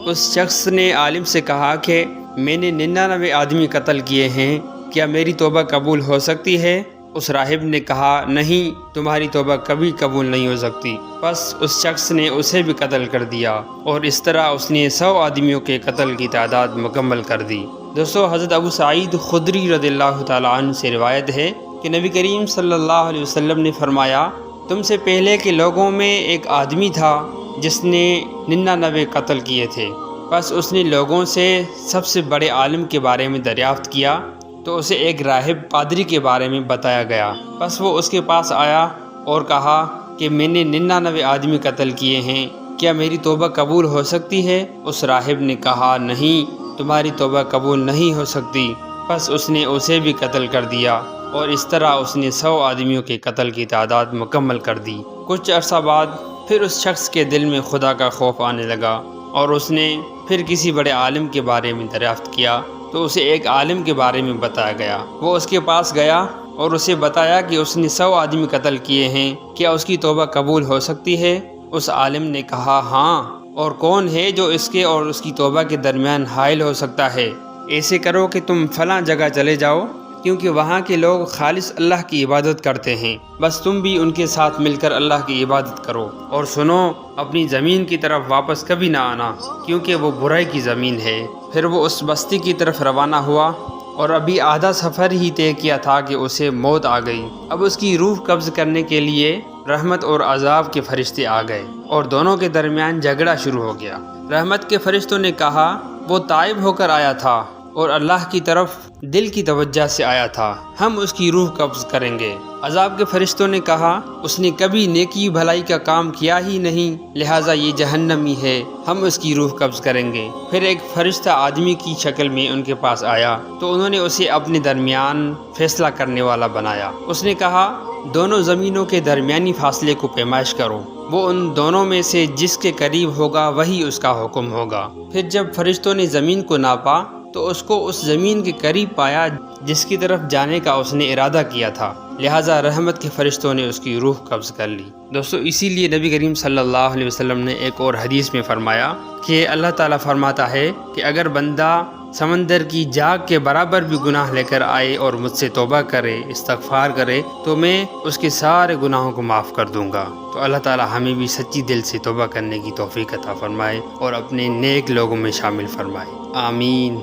اس شخص نے عالم سے کہا کہ میں نے 99 آدمی قتل کیے ہیں، کیا میری توبہ قبول ہو سکتی ہے؟ اس راہب نے کہا نہیں، تمہاری توبہ کبھی قبول نہیں ہو سکتی۔ بس اس شخص نے اسے بھی قتل کر دیا اور اس طرح اس نے 100 آدمیوں کے قتل کی تعداد مکمل کر دی۔ دوستو، حضرت ابو سعید خدری رضی اللہ تعالیٰ عنہ سے روایت ہے کہ نبی کریم صلی اللہ علیہ وسلم نے فرمایا، تم سے پہلے کے لوگوں میں ایک آدمی تھا جس نے 99 قتل کیے تھے۔ بس اس نے لوگوں سے سب سے بڑے عالم کے بارے میں دریافت کیا تو اسے ایک راہب پادری کے بارے میں بتایا گیا۔ بس وہ اس کے پاس آیا اور کہا کہ میں نے 99 آدمی قتل کیے ہیں، کیا میری توبہ قبول ہو سکتی ہے؟ اس راہب نے کہا نہیں، تمہاری توبہ قبول نہیں ہو سکتی۔ بس اس نے اسے بھی قتل کر دیا اور اس طرح اس نے 100 آدمیوں کے قتل کی تعداد مکمل کر دی۔ کچھ عرصہ بعد پھر اس شخص کے دل میں خدا کا خوف آنے لگا اور اس نے پھر کسی بڑے عالم کے بارے میں دریافت کیا تو اسے ایک عالم کے بارے میں بتایا گیا۔ وہ اس کے پاس گیا اور اسے بتایا کہ اس نے 100 آدمی قتل کیے ہیں، کیا اس کی توبہ قبول ہو سکتی ہے؟ اس عالم نے کہا ہاں، اور کون ہے جو اس کے اور اس کی توبہ کے درمیان حائل ہو سکتا ہے؟ ایسے کرو کہ تم فلاں جگہ چلے جاؤ، کیونکہ وہاں کے لوگ خالص اللہ کی عبادت کرتے ہیں، بس تم بھی ان کے ساتھ مل کر اللہ کی عبادت کرو، اور سنو، اپنی زمین کی طرف واپس کبھی نہ آنا، کیونکہ وہ برائی کی زمین ہے۔ پھر وہ اس بستی کی طرف روانہ ہوا اور ابھی آدھا سفر ہی طے کیا تھا کہ اسے موت آ گئی۔ اب اس کی روح قبض کرنے کے لیے رحمت اور عذاب کے فرشتے آ گئے اور دونوں کے درمیان جھگڑا شروع ہو گیا۔ رحمت کے فرشتوں نے کہا وہ تائب ہو کر آیا تھا اور اللہ کی طرف دل کی توجہ سے آیا تھا، ہم اس کی روح قبض کریں گے۔ عذاب کے فرشتوں نے کہا اس نے کبھی نیکی بھلائی کا کام کیا ہی نہیں، لہٰذا یہ جہنمی ہے، ہم اس کی روح قبض کریں گے۔ پھر ایک فرشتہ آدمی کی شکل میں ان کے پاس آیا تو انہوں نے اسے اپنے درمیان فیصلہ کرنے والا بنایا۔ اس نے کہا دونوں زمینوں کے درمیانی فاصلے کو پیمائش کرو، وہ ان دونوں میں سے جس کے قریب ہوگا وہی اس کا حکم ہوگا۔ پھر جب فرشتوں نے زمین کو ناپا تو اس کو اس زمین کے قریب پایا جس کی طرف جانے کا اس نے ارادہ کیا تھا، لہٰذا رحمت کے فرشتوں نے اس کی روح قبض کر لی۔ دوستو، اسی لیے نبی کریم صلی اللہ علیہ وسلم نے ایک اور حدیث میں فرمایا کہ اللہ تعالیٰ فرماتا ہے کہ اگر بندہ سمندر کی جاگ کے برابر بھی گناہ لے کر آئے اور مجھ سے توبہ کرے، استغفار کرے، تو میں اس کے سارے گناہوں کو معاف کر دوں گا۔ تو اللہ تعالیٰ ہمیں بھی سچی دل سے توبہ کرنے کی توفیق عطا فرمائے اور اپنے نیک لوگوں میں شامل فرمائے، آمین۔